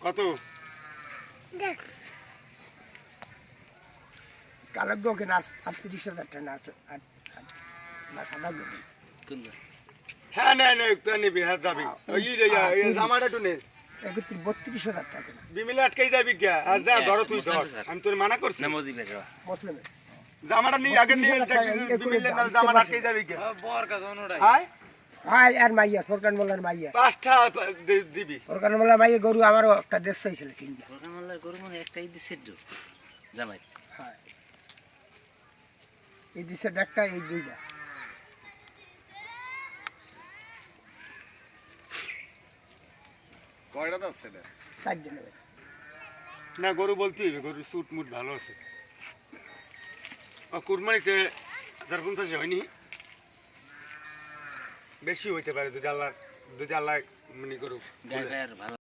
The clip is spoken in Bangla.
কত কালো গোকে না 38,000 টাকা না সাদা গোকে হ্যাঁ না না একটু নিবি হ্যাঁ যাবি ওই জামাটা একটু নে 32,000 টাকা না বিমিলে আটকাই যাবি কে আর যা ধরো তুই ধর আমি তোর মানা করছি মুসলিম জামাটা নিয়ে আগে নিয়ে বিমিলে না জামাটা আটকাই যাবি কে হ্যাঁ হ্যাঁ আর মাইয়া ফরকান মোল্লার মাইয়া 5টা দিবি ফরকান মোল্লার মাইয়া গরু আমারও একটা দেশ চাইছিল কিনবা ফরকান মোল্লার গরু মানে একটাই দিছে জামাই হ্যাঁ এই দিছে একটা এই দুইটা কয়টা যাচ্ছে না 4 দিন হবে না গরু বলতে হইবে গরুর সুট মুট ভালো আছে কুরবানিতে 50 হয়নি বেশি হইতে পারে যদি আল্লাহ মানে গরু ড্রাইভার ভালো